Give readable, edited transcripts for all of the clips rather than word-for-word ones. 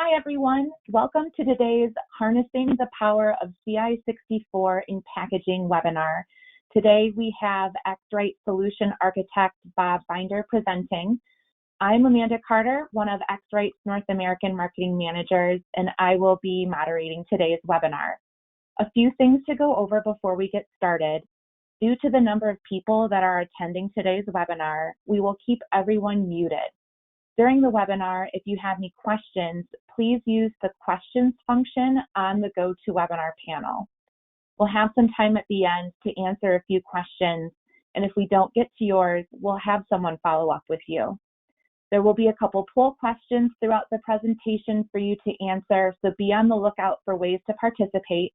Hi, everyone. Welcome to today's Harnessing the Power of Ci64 in Packaging webinar. Today, we have X-Rite Solution Architect Bob Binder presenting. I'm Amanda Carter, one of X-Rite's North American marketing managers, and I will be moderating today's webinar. A few things to go over before we get started. Due to the number of people that are attending today's webinar, we will keep everyone muted. During the webinar, if you have any questions, please use the questions function on the GoToWebinar panel. We'll have some time at the end to answer a few questions, and if we don't get to yours, we'll have someone follow up with you. There will be a couple poll questions throughout the presentation for you to answer, so be on the lookout for ways to participate.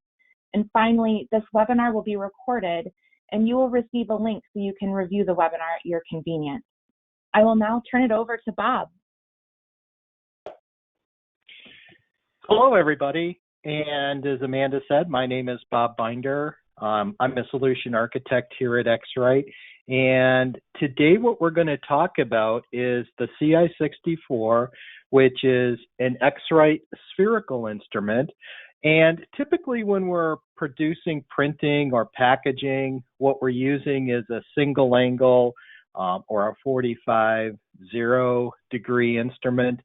And finally, this webinar will be recorded, and you will receive a link so you can review the webinar at your convenience. I will now turn it over to Bob. Hello, everybody. And as Amanda said, my name is Bob Binder. I'm a solution architect here at X-Rite. And today what we're going to talk about is the Ci64, which is an X-Rite spherical instrument. And typically when we're producing printing or packaging, what we're using is a single angle or a 45-0 instrument.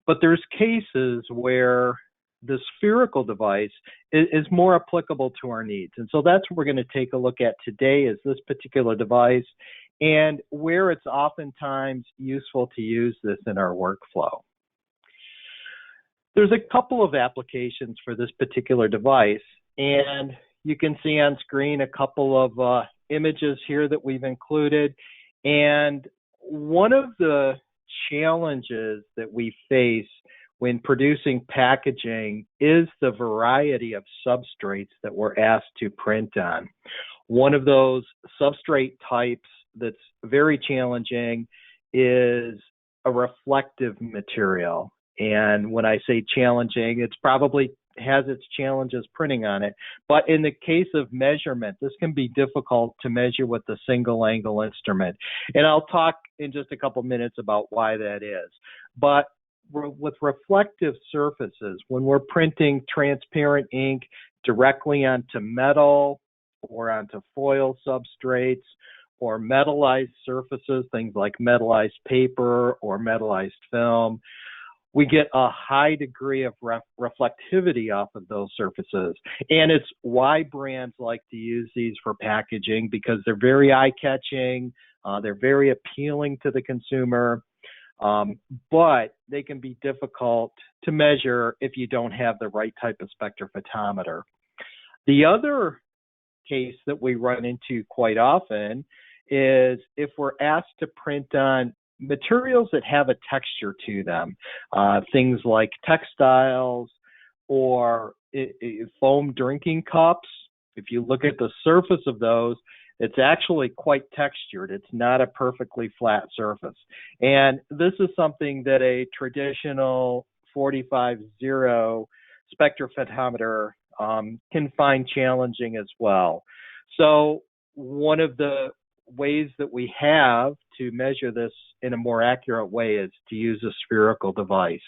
But there's cases where the spherical device is more applicable to our needs. And so that's what we're going to take a look at today, is this particular device and where it's oftentimes useful to use this in our workflow. There's a couple of applications for this particular device, and you can see on screen a couple of images here that we've included. And one of the challenges that we face when producing packaging is the variety of substrates that we're asked to print on. One of those substrate types that's very challenging is a reflective material. And when I say challenging, it's probably has its challenges printing on it. But in the case of measurement, this can be difficult to measure with a single angle instrument. And I'll talk in just a couple minutes about why that is. But with reflective surfaces, when we're printing transparent ink directly onto metal or onto foil substrates or metallized surfaces, things like metallized paper or metallized film, we get a high degree of reflectivity off of those surfaces. And it's why brands like to use these for packaging, because they're very eye-catching, they're very appealing to the consumer, but they can be difficult to measure if you don't have the right type of spectrophotometer. The other case that we run into quite often is if we're asked to print on materials that have a texture to them, things like textiles or foam drinking cups. If you look at the surface of those, it's actually quite textured. It's not a perfectly flat surface. And this is something that a traditional 45-0 spectrophotometer can find challenging as well. So one of the ways that we have to measure this in a more accurate way is to use a spherical device.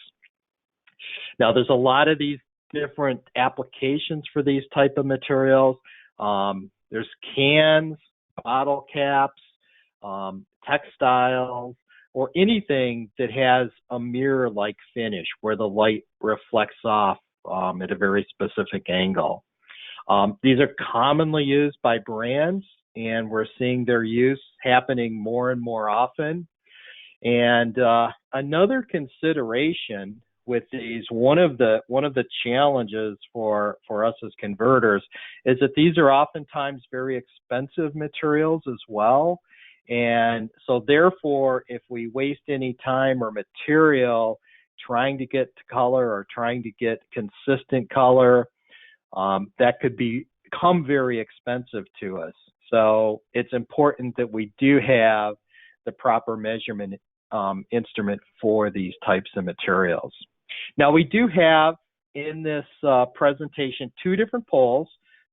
Now, there's a lot of these different applications for these type of materials. There's cans, bottle caps, textiles, or anything that has a mirror-like finish where the light reflects off at a very specific angle. These are commonly used by brands, and we're seeing their use happening more and more often. And another consideration with these, one of the challenges for us as converters is that these are oftentimes very expensive materials as well. And so therefore, if we waste any time or material trying to get to color or trying to get consistent color, that could become very expensive to us. So it's important that we do have the proper measurement instrument for these types of materials. Now, we do have in this presentation two different polls.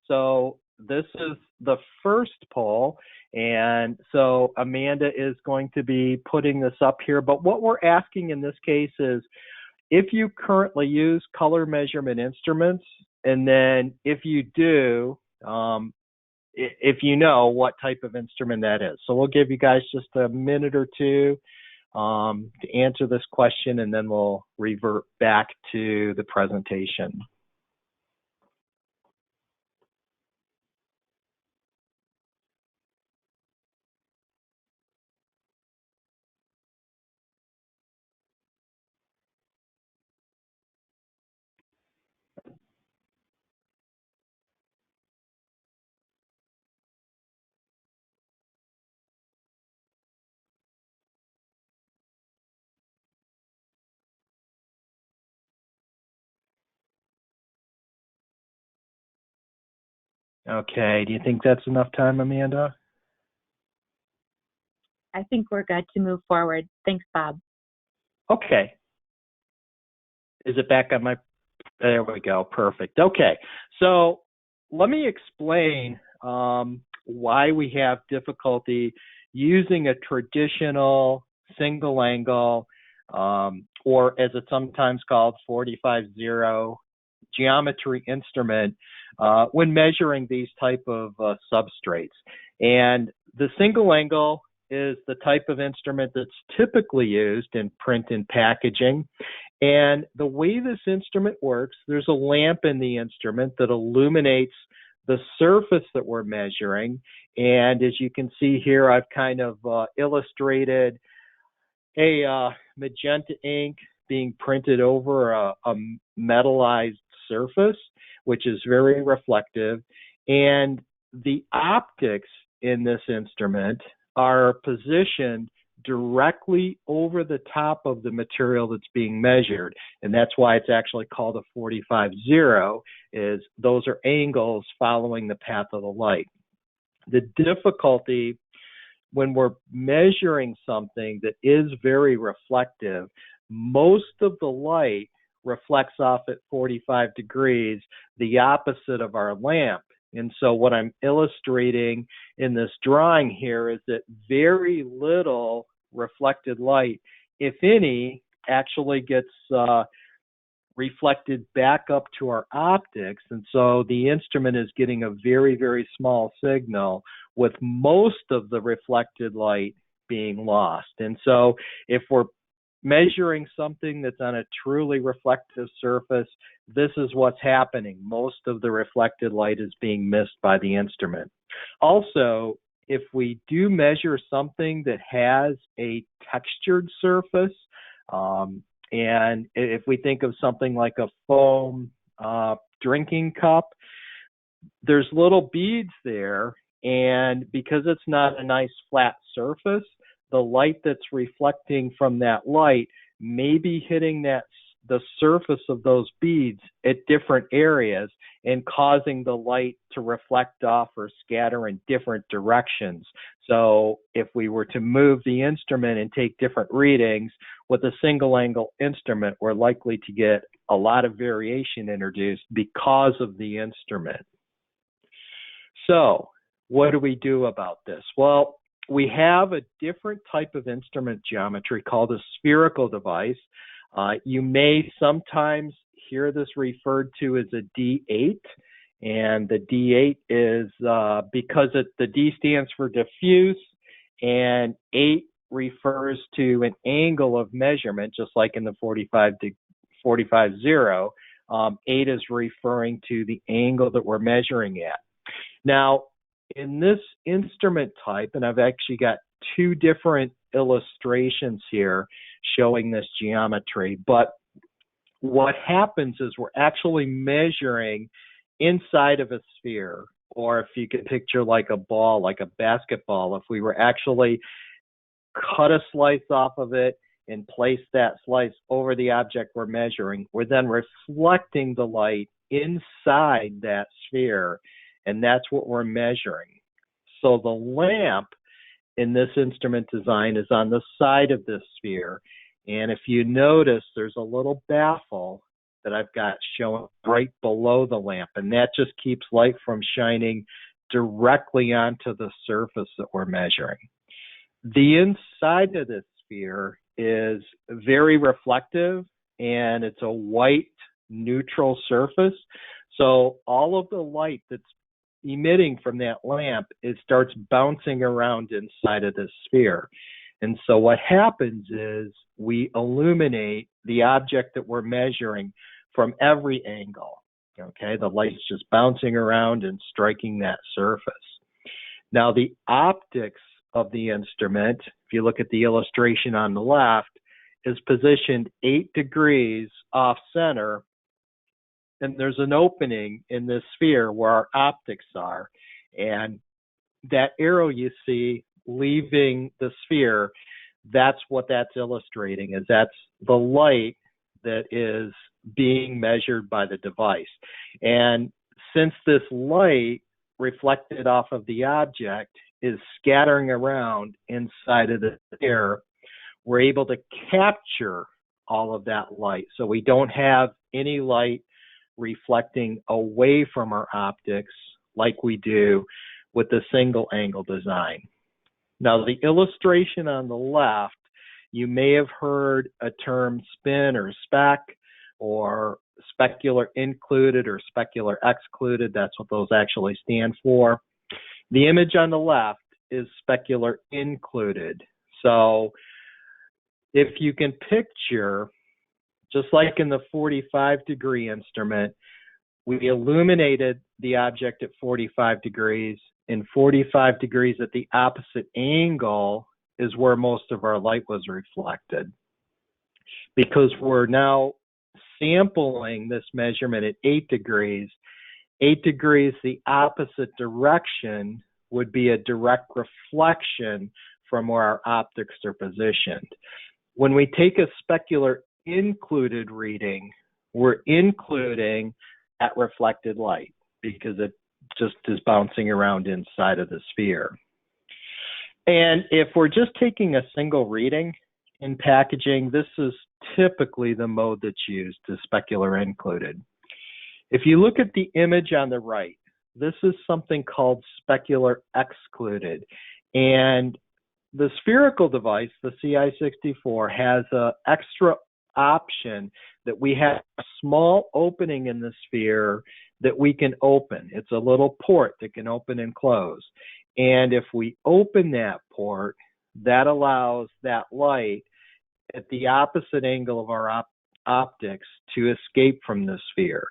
So this is the first poll, and so Amanda is going to be putting this up here. But what we're asking in this case is if you currently use color measurement instruments, and then if you do, if you know what type of instrument that is. So we'll give you guys just a minute or two to answer this question, and then we'll revert back to the presentation. Okay, do you think that's enough time, Amanda? I think we're good to move forward. Thanks, Bob. Okay. Is it back on my, there we go, perfect. Okay, so let me explain why we have difficulty using a traditional single angle, or as it's sometimes called, 45-0 geometry instrument when measuring these type of substrates. And the single angle is the type of instrument that's typically used in print and packaging. And the way this instrument works, there's a lamp in the instrument that illuminates the surface that we're measuring. And as you can see here, I've kind of illustrated a magenta ink being printed over a metallized surface, which is very reflective. And the optics in this instrument are positioned directly over the top of the material that's being measured. And that's why it's actually called a 45-0, is those are angles following the path of the light. The difficulty when we're measuring something that is very reflective, most of the light reflects off at 45 degrees, the opposite of our lamp. And so what I'm illustrating in this drawing here is that very little reflected light, if any, actually gets reflected back up to our optics. And so the instrument is getting a very, very small signal, with most of the reflected light being lost. And so if we're measuring something that's on a truly reflective surface, this is what's happening. Most of the reflected light is being missed by the instrument. Also, if we do measure something that has a textured surface, and if we think of something like a foam drinking cup, there's little beads there, and because it's not a nice flat surface, the light that's reflecting from that light may be hitting the surface of those beads at different areas and causing the light to reflect off or scatter in different directions. So if we were to move the instrument and take different readings with a single angle instrument, we're likely to get a lot of variation introduced because of the instrument. So what do we do about this? Well, we have a different type of instrument geometry called a spherical device. You may sometimes hear this referred to as a D8, and the D8 is because the D stands for diffuse, and 8 refers to an angle of measurement, just like in the 45-0. 8 is referring to the angle that we're measuring at. Now, in this instrument type, and I've actually got two different illustrations here showing this geometry, but what happens is we're actually measuring inside of a sphere, or if you could picture like a ball, like a basketball, if we were actually cut a slice off of it and place that slice over the object we're measuring, we're then reflecting the light inside that sphere, and that's what we're measuring. So the lamp in this instrument design is on the side of this sphere, and if you notice, there's a little baffle that I've got showing right below the lamp, and that just keeps light from shining directly onto the surface that we're measuring. The inside of this sphere is very reflective, and it's a white neutral surface. So all of the light that's emitting from that lamp, it starts bouncing around inside of this sphere. And so what happens is we illuminate the object that we're measuring from every angle. Okay, the light's just bouncing around and striking that surface. Now the optics of the instrument, if you look at the illustration on the left, is positioned 8 degrees off center, and there's an opening in this sphere where our optics are. And that arrow you see leaving the sphere, that's what that's illustrating, is that's the light that is being measured by the device. And since this light reflected off of the object is scattering around inside of the sphere, we're able to capture all of that light. So we don't have any light reflecting away from our optics like we do with the single angle design. Now the illustration on the left, you may have heard a term spin or spec, or specular included or specular excluded. That's what those actually stand for. The image on the left is specular included. So if you can picture, just like in the 45-degree instrument, we illuminated the object at 45 degrees, and 45 degrees at the opposite angle is where most of our light was reflected. Because we're now sampling this measurement at 8 degrees, 8 degrees the opposite direction would be a direct reflection from where our optics are positioned. When we take a specular included reading, we're including that reflected light because it just is bouncing around inside of the sphere. And if we're just taking a single reading in packaging, this is typically the mode that's used, is specular included. If you look at the image on the right, this is something called specular excluded. And the spherical device, the Ci64, has an extra option that we have a small opening in the sphere that we can open. It's a little port that can open and close. And if we open that port, that allows that light at the opposite angle of our optics to escape from the sphere,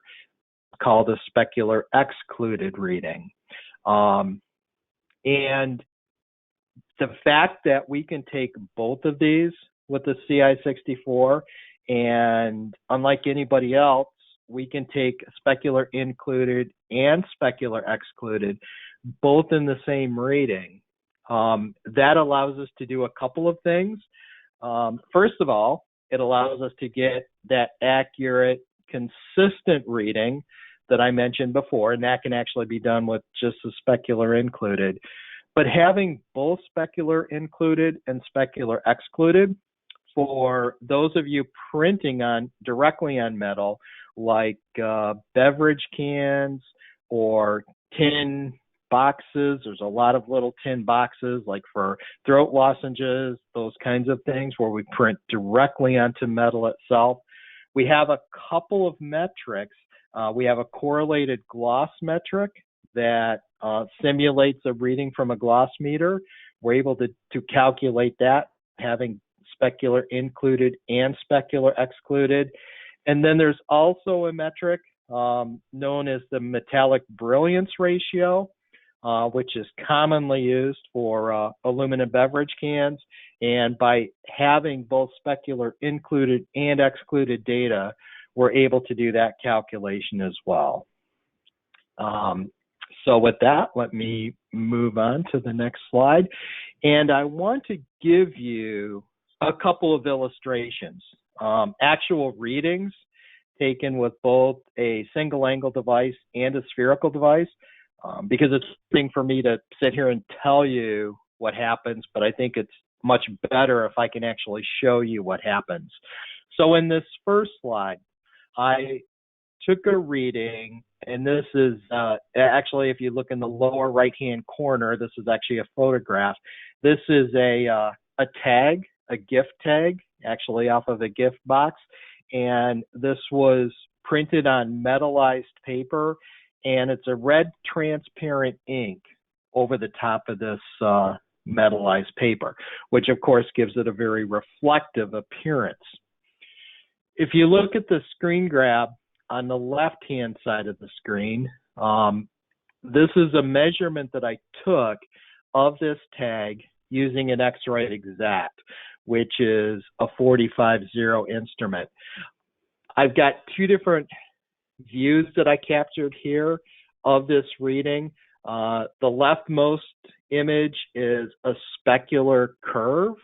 called a specular excluded reading. And the fact that we can take both of these with the Ci64, and unlike anybody else, we can take specular included and specular excluded both in the same reading. That allows us to do a couple of things. First of all, it allows us to get that accurate, consistent reading that I mentioned before, and that can actually be done with just the specular included. But having both specular included and specular excluded, for those of you printing directly on metal, like beverage cans or tin boxes, there's a lot of little tin boxes, like for throat lozenges, those kinds of things, where we print directly onto metal itself. We have a couple of metrics. We have a correlated gloss metric that simulates a reading from a gloss meter. We're able to calculate that, having specular included and specular excluded. And then there's also a metric known as the metallic brilliance ratio, which is commonly used for aluminum beverage cans. And by having both specular included and excluded data, we're able to do that calculation as well. So with that, let me move on to the next slide. And I want to give you a couple of illustrations, actual readings taken with both a single angle device and a spherical device, because it's something for me to sit here and tell you what happens, but I think it's much better if I can actually show you what happens. So in this first slide, I took a reading, and this is actually, if you look in the lower right-hand corner, this is actually a photograph. This is a tag, a gift tag, actually off of a gift box, and this was printed on metallized paper, and it's a red transparent ink over the top of this metallized paper, which of course gives it a very reflective appearance. If you look at the screen grab on the left-hand side of the screen, this is a measurement that I took of this tag using an X-Rite Exact, which is a 45-0 instrument. I've got two different views that I captured here of this reading. The leftmost image is a specular curve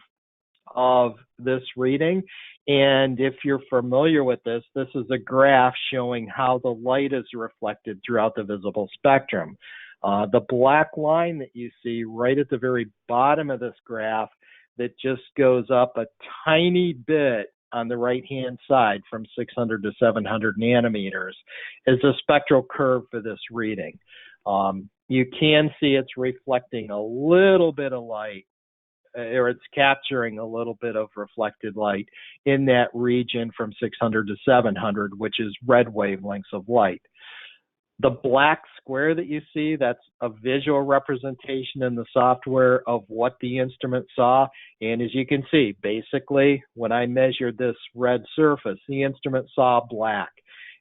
of this reading. And if you're familiar with this, this is a graph showing how the light is reflected throughout the visible spectrum. The black line that you see right at the very bottom of this graph that just goes up a tiny bit on the right-hand side from 600 to 700 nanometers is a spectral curve for this reading. You can see it's reflecting a little bit of light, or it's capturing a little bit of reflected light in that region from 600 to 700, which is red wavelengths of light. The black square that you see, that's a visual representation in the software of what the instrument saw. And as you can see, basically, when I measured this red surface, the instrument saw black.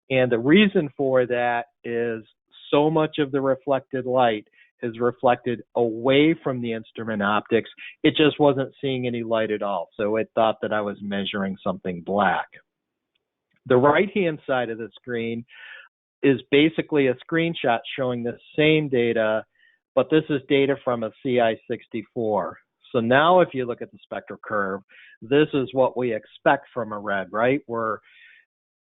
And the reason for that is so much of the reflected light is reflected away from the instrument optics. It just wasn't seeing any light at all. So it thought that I was measuring something black. The right-hand side of the screen is basically a screenshot showing the same data, but this is data from a Ci64. So now if you look at the spectral curve, this is what we expect from a red, right? We're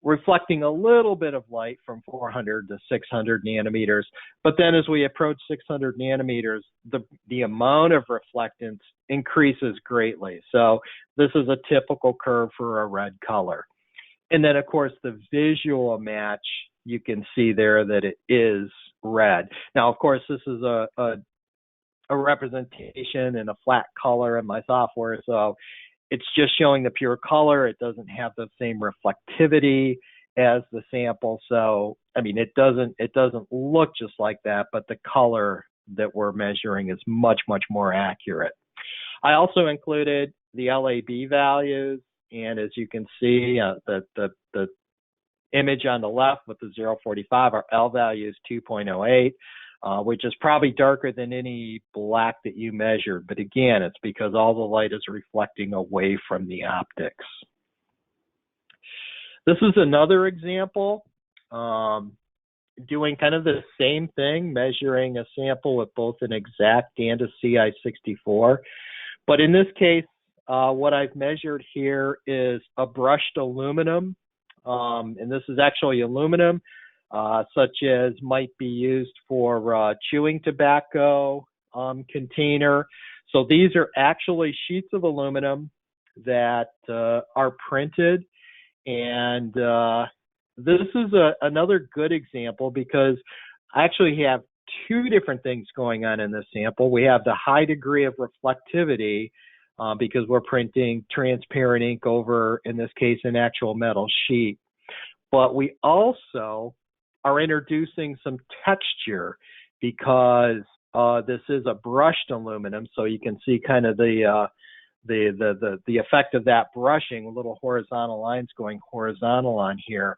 reflecting a little bit of light from 400 to 600 nanometers, but then as we approach 600 nanometers, the amount of reflectance increases greatly. So this is a typical curve for a red color. And then of course the visual match, you can see there that it is red. Now, of course, this is a representation in a flat color in my software, so it's just showing the pure color. It doesn't have the same reflectivity as the sample. So, I mean, it doesn't look just like that, but the color that we're measuring is much, much more accurate. I also included the LAB values, and as you can see, the image on the left with the 045, our L value is 2.08, which is probably darker than any black that you measured. But again, it's because all the light is reflecting away from the optics. This is another example, doing kind of the same thing, measuring a sample with both an Exact and a Ci64. But in this case, what I've measured here is a brushed aluminum. And this is actually aluminum, such as might be used for chewing tobacco container. So these are actually sheets of aluminum that are printed. And this is another good example because I actually have two different things going on in this sample. We have the high degree of reflectivity because we're printing transparent ink over, in this case, an actual metal sheet. But we also are introducing some texture because this is a brushed aluminum, so you can see kind of the effect of that brushing, little horizontal lines going horizontal on here.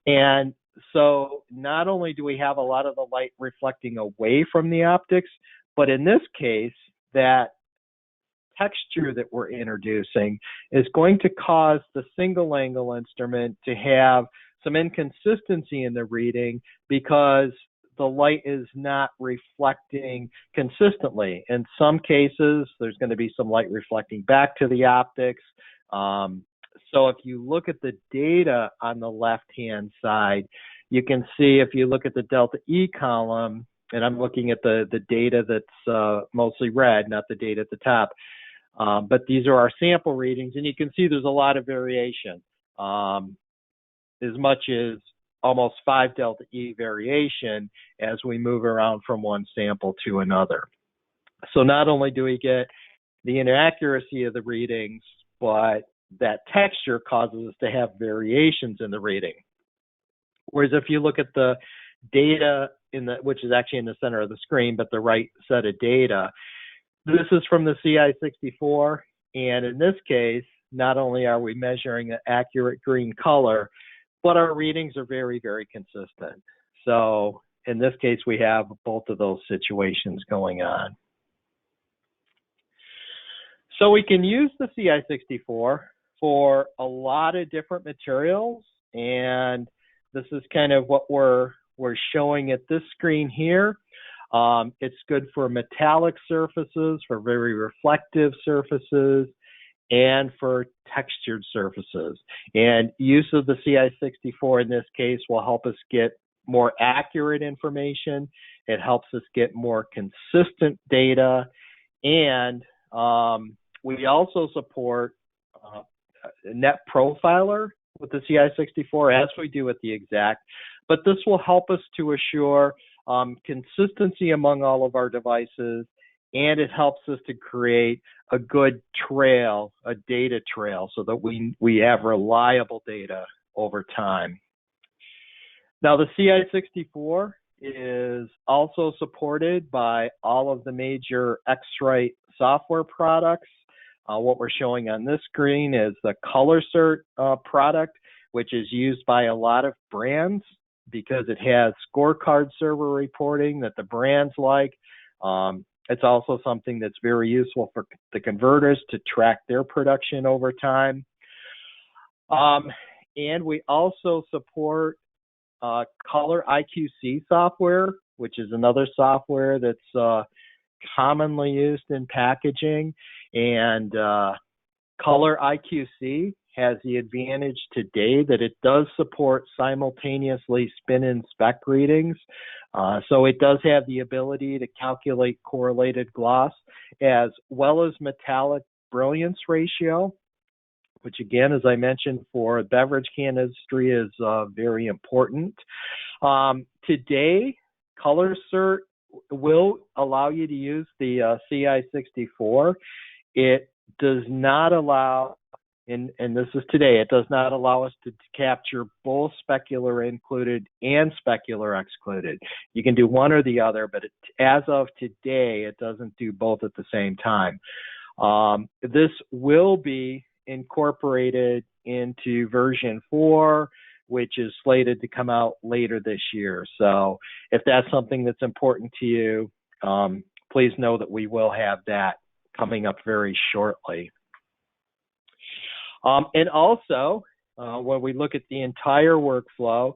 And so not only do we have a lot of the light reflecting away from the optics, but in this case, that texture that we're introducing is going to cause the single angle instrument to have some inconsistency in the reading because the light is not reflecting consistently. In some cases, there's going to be some light reflecting back to the optics. So if you look at the data on the left-hand side, you can see if you look at the delta E column, and I'm looking at the data that's mostly red, not the data at the top, but these are our sample readings, and you can see there's a lot of variation, as much as almost 5 delta E variation as we move around from one sample to another. So not only do we get the inaccuracy of the readings, but that texture causes us to have variations in the reading. Whereas if you look at the data which is actually in the center of the screen, but the right set of data, this is from the Ci64, and in this case, not only are we measuring an accurate green color, but our readings are very, very consistent. So in this case, we have both of those situations going on. So we can use the Ci64 for a lot of different materials, and this is kind of what we're showing at this screen here. It's good for metallic surfaces, for very reflective surfaces, and for textured surfaces. And use of the Ci64 in this case will help us get more accurate information. It helps us get more consistent data, and we also support Net Profiler with the Ci64, as we do with the Exact, but this will help us to assure consistency among all of our devices, and it helps us to create a good trail, a data trail, so that we have reliable data over time. Now, the Ci64 is also supported by all of the major X-Rite software products. What we're showing on this screen is the ColorCert product, which is used by a lot of brands because it has scorecard server reporting that the brands like. It's also something that's very useful for the converters to track their production over time. And we also support Color IQC software, which is another software that's commonly used in packaging. And Color IQC has the advantage today that it does support simultaneously spin and spec readings. So it does have the ability to calculate correlated gloss as well as metallic brilliance ratio, which again, as I mentioned, for the beverage can industry is very important. Today, ColorCert will allow you to use the Ci64. It does not allow, and this is today, it does not allow us to capture both specular included and specular excluded. You can do one or the other, but as of today, it doesn't do both at the same time. This will be incorporated into version 4, which is slated to come out later this year. So if that's something that's important to you, please know that we will have that coming up very shortly. And also, when we look at the entire workflow,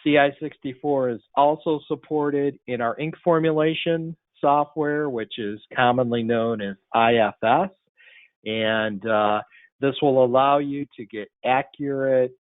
Ci64 is also supported in our ink formulation software, which is commonly known as IFS. And this will allow you to get accurate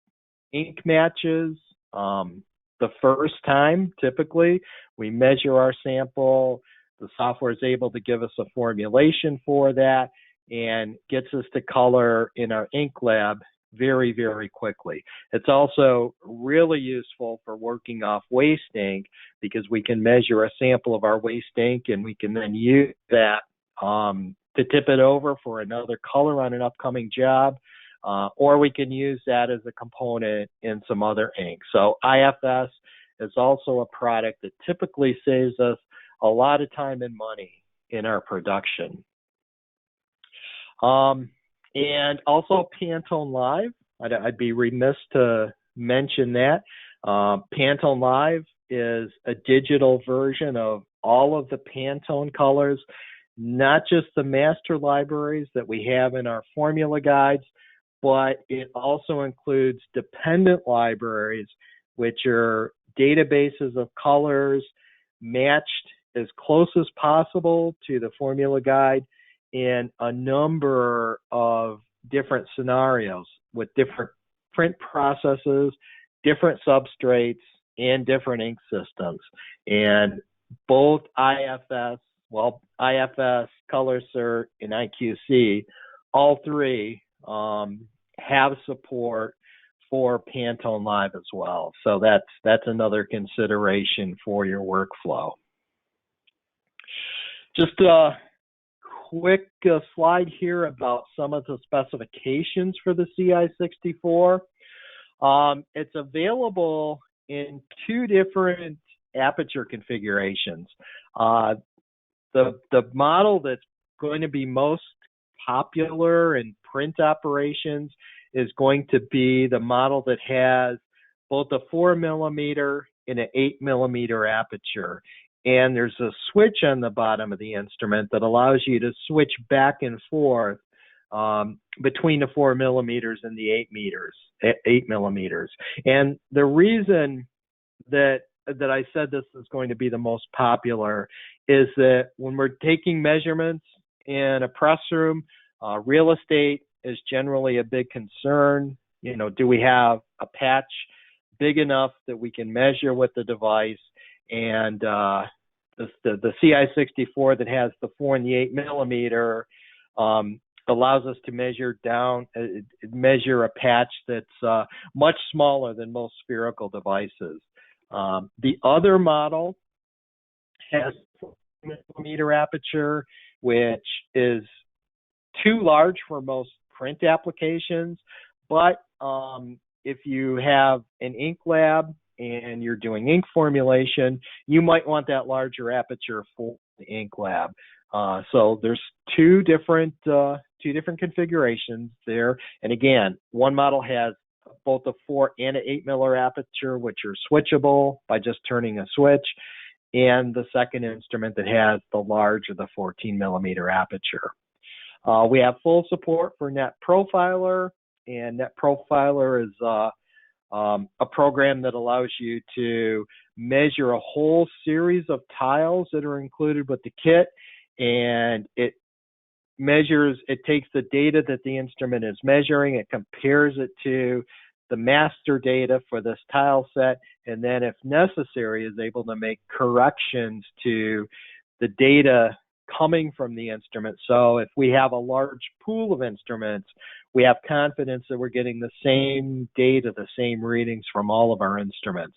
ink matches the first time. Typically, we measure our sample. The software is able to give us a formulation for that and gets us to color in our ink lab very, very quickly. It's also really useful for working off waste ink because we can measure a sample of our waste ink and we can then use that to tip it over for another color on an upcoming job, or we can use that as a component in some other ink. So IFS is also a product that typically saves us a lot of time and money in our production. And also Pantone Live, I'd be remiss to mention that. Pantone Live is a digital version of all of the Pantone colors, not just the master libraries that we have in our formula guides, but it also includes dependent libraries, which are databases of colors matched as close as possible to the formula guide in a number of different scenarios with different print processes, different substrates, and different ink systems. And both IFS, ColorCert, and IQC, all three have support for Pantone Live as well. So that's another consideration for your workflow. Just a quick slide here about some of the specifications for the Ci64. It's available in two different aperture configurations. The model that's going to be most popular in print operations is going to be the model that has both a 4mm and an 8mm aperture. And there's a switch on the bottom of the instrument that allows you to switch back and forth between the 4mm and the 8mm. And the reason that I said this is going to be the most popular is that when we're taking measurements in a press room, real estate is generally a big concern. You know, do we have a patch big enough that we can measure with the device? And the Ci64 that has the 4 and the 8mm allows us to measure a patch that's much smaller than most spherical devices. The other model has 4mm aperture, which is too large for most print applications, but if you have an ink lab and you're doing ink formulation, you might want that larger aperture for the ink lab. So there's two different configurations there. And again, one model has both a 4 and an 8mm aperture, which are switchable by just turning a switch, and the second instrument that has the larger, the 14mm aperture. We have full support for Net Profiler, and Net Profiler is a program that allows you to measure a whole series of tiles that are included with the kit, and it takes the data that the instrument is measuring, it compares it to the master data for this tile set, and then if necessary is able to make corrections to the data coming from the instrument. So if we have a large pool of instruments, we have confidence that we're getting the same data, the same readings from all of our instruments.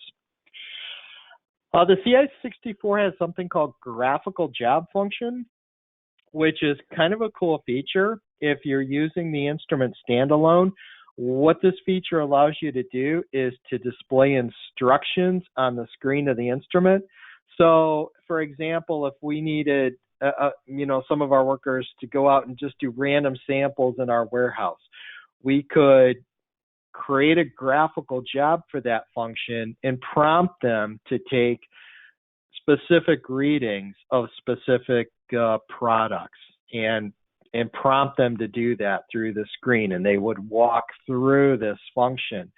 The Ci64 has something called graphical job function, which is kind of a cool feature if you're using the instrument standalone. What this feature allows you to do is to display instructions on the screen of the instrument. So, for example, if we needed some of our workers to go out and just do random samples in our warehouse, we could create a graphical job for that function and prompt them to take specific readings of specific products and prompt them to do that through the screen, and they would walk through this function.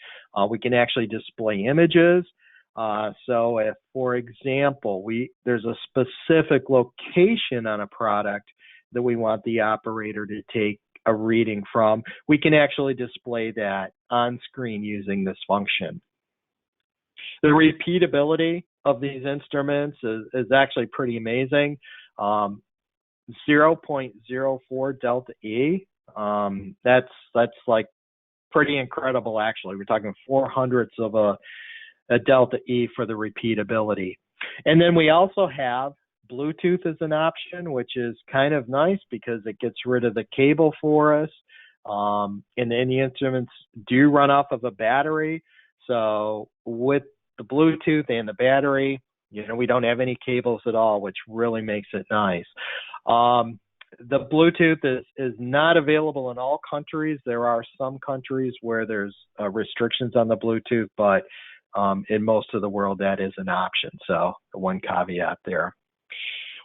We can actually display images. So if, for example, there's a specific location on a product that we want the operator to take a reading from, we can actually display that on screen using this function. The repeatability of these instruments is actually pretty amazing. 0.04 delta E. That's like pretty incredible, actually. We're talking 0.04 of a delta E for the repeatability. And then we also have Bluetooth as an option, which is kind of nice because it gets rid of the cable for us. And then the instruments do run off of a battery. So with the Bluetooth and the battery, we don't have any cables at all, which really makes it nice. The Bluetooth is not available in all countries. There are some countries where there's restrictions on the Bluetooth, but in most of the world, that is an option. So one caveat there.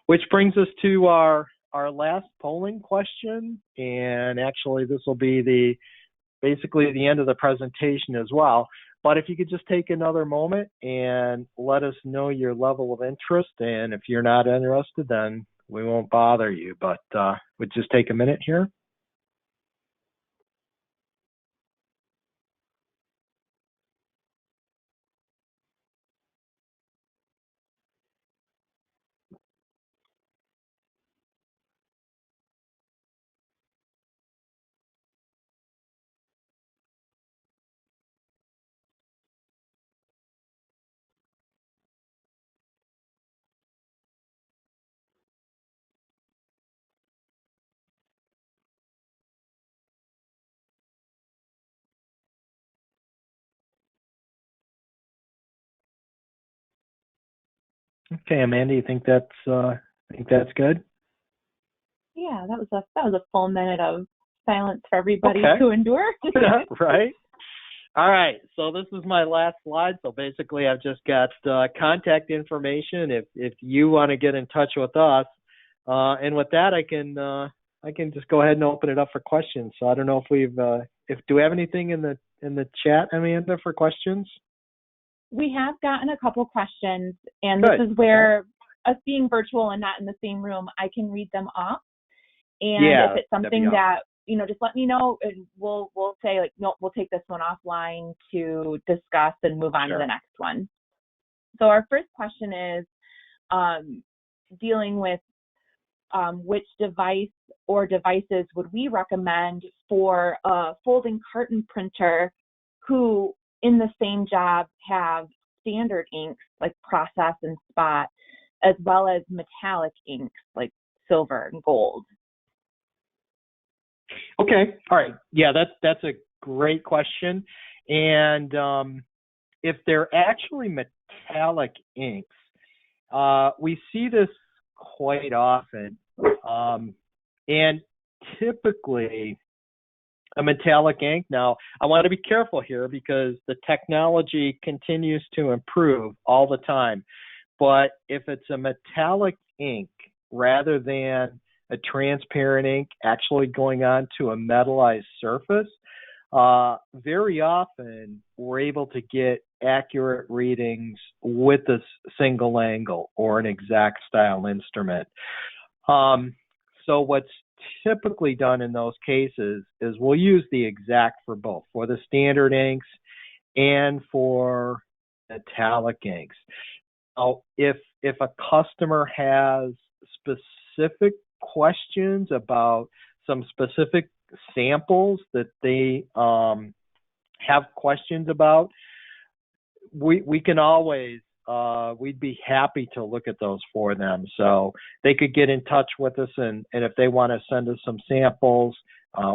Which brings us to our last polling question. And actually, this will be basically the end of the presentation as well. But if you could just take another moment and let us know your level of interest. And if you're not interested, then we won't bother you. But we'll just take a minute here. Okay, Amanda, you think that's good? Yeah, that was a full minute of silence for everybody Okay. to endure. Right. All right. So this is my last slide. So basically, I've just got contact information if you want to get in touch with us. And with that, I can just go ahead and open it up for questions. So I don't know if do we have anything in the chat, Amanda, for questions? We have gotten a couple questions, and Good. this is where us being virtual and not in the same room, I can read them off. And Yeah, if it's something that, just let me know, and we'll say, like, no, we'll take this one offline to discuss and move on to the next one. So our first question is dealing with which device or devices would we recommend for a folding carton printer who in the same job have standard inks like process and spot, as well as metallic inks like silver and gold? Okay. All right. Yeah, that's a great question. And if they're actually metallic inks, we see this quite often. And typically a metallic ink. Now, I want to be careful here because the technology continues to improve all the time. But if it's a metallic ink rather than a transparent ink actually going onto a metallized surface, very often we're able to get accurate readings with a single angle or an exact style instrument. So what's typically done in those cases is we'll use the exact for both, for the standard inks and for metallic inks. Now, if a customer has specific questions about some specific samples that they have questions about, we can always we'd be happy to look at those for them. So they could get in touch with us, and if they want to send us some samples,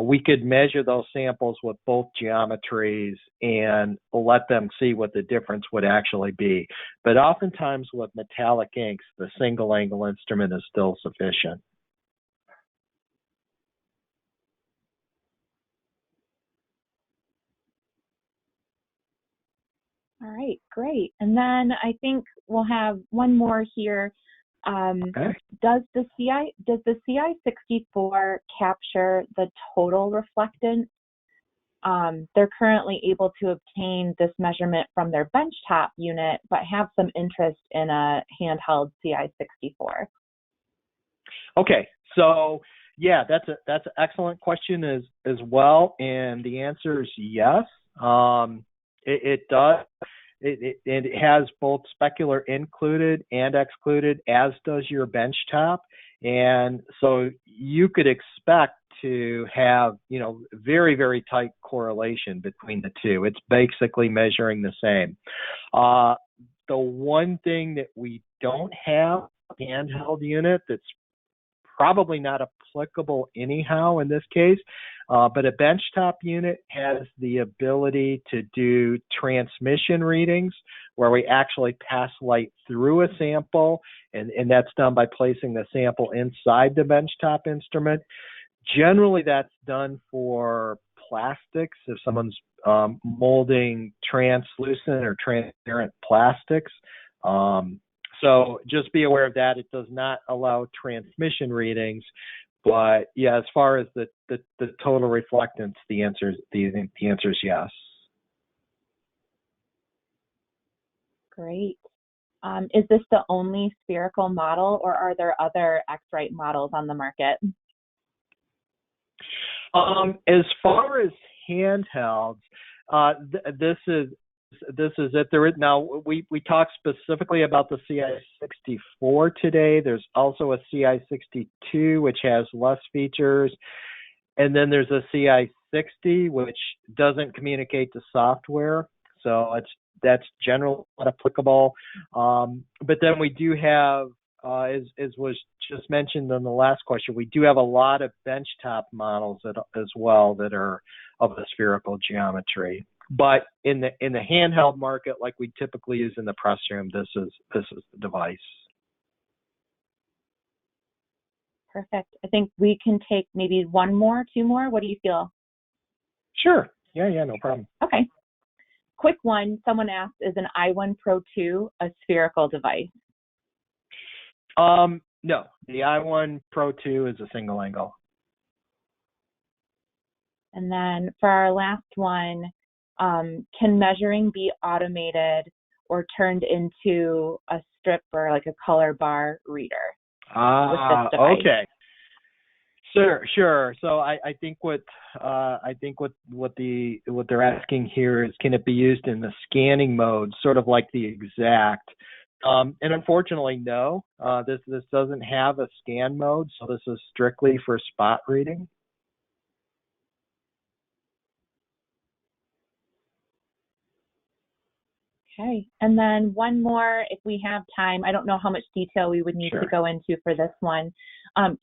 we could measure those samples with both geometries and let them see what the difference would actually be. But oftentimes with metallic inks, the single angle instrument is still sufficient. All right, great. And then I think we'll have one more here. Okay. Does the Ci64 capture the total reflectance? They're currently able to obtain this measurement from their benchtop unit, but have some interest in a handheld Ci64. Okay, so yeah, that's an excellent question as well, and the answer is yes. It does. It has both specular included and excluded, as does your benchtop, and so you could expect to have very, very tight correlation between the two. It's basically measuring the same. The one thing that we don't have handheld unit that's probably not applicable anyhow in this case, but a benchtop unit has the ability to do transmission readings where we actually pass light through a sample, and that's done by placing the sample inside the benchtop instrument. Generally, that's done for plastics, if someone's molding translucent or transparent plastics. So just be aware of that. It does not allow transmission readings, but yeah, as far as the total reflectance, the answer is yes. Great. Is this the only spherical model, or are there other X-Rite models on the market? As far as handhelds, this is it. Now we talked specifically about the Ci64 today. There's also a Ci62 which has less features, and then there's a Ci60 which doesn't communicate to software, so that's generally not applicable. But then we do have, as was just mentioned in the last question, we do have a lot of benchtop models as well that are of the spherical geometry. But in the handheld market, like we typically use in the press room, this is the device. Perfect. I think we can take maybe one more, two more. What do you feel? Sure. Yeah, no problem. Okay. Quick one. Someone asked, is an i1 Pro 2 a spherical device? No, the i1 Pro 2 is a single angle. And then for our last one, can measuring be automated or turned into a strip or like a color bar reader with this device? Okay. Sure. So I think what they're asking here is, can it be used in the scanning mode, sort of like the exact? And unfortunately, no. This doesn't have a scan mode, so this is strictly for spot reading. Okay, and then one more, if we have time. I don't know how much detail we would need to go into for this one.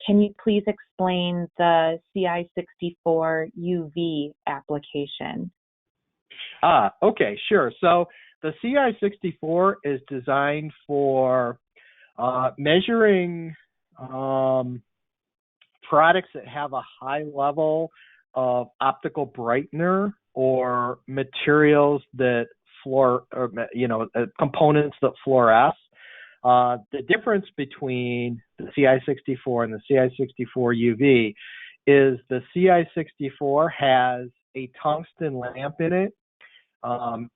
Can you please explain the Ci64 UV application? Okay, sure. So the Ci64 is designed for measuring products that have a high level of optical brightener or materials that components that fluoresce. The difference between the Ci64 and the Ci64 UV is the Ci64 has a tungsten lamp in it,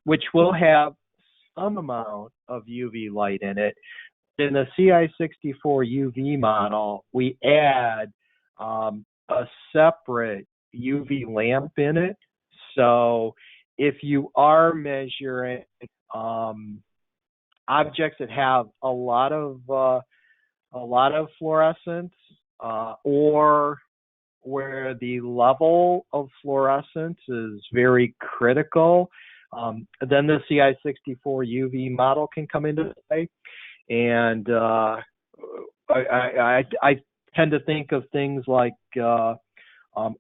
which will have some amount of UV light in it. In the Ci64 UV model, we add a separate UV lamp in it. So if you are measuring objects that have a lot of fluorescence, or where the level of fluorescence is very critical, then the Ci64 UV model can come into play. And I tend to think of things like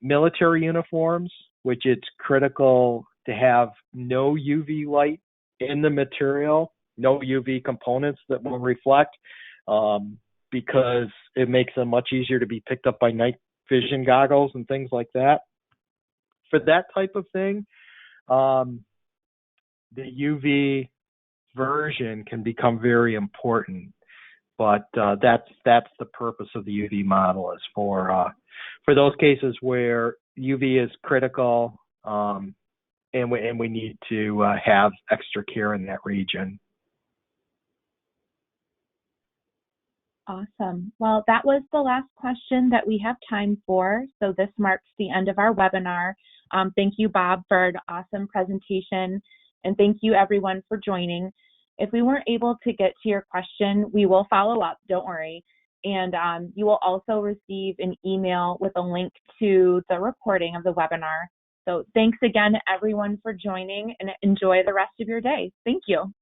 military uniforms, which it's critical to have no UV light in the material, no UV components that will reflect, because it makes them much easier to be picked up by night vision goggles and things like that. For that type of thing, the UV version can become very important, but that's the purpose of the UV model, is for those cases where UV is critical, and we need to have extra care in that region. Awesome. Well, that was the last question that we have time for. So this marks the end of our webinar. Thank you, Bob, for an awesome presentation. And thank you, everyone, for joining. If we weren't able to get to your question, we will follow up. Don't worry. And you will also receive an email with a link to the recording of the webinar. So thanks again, everyone, for joining, and enjoy the rest of your day. Thank you.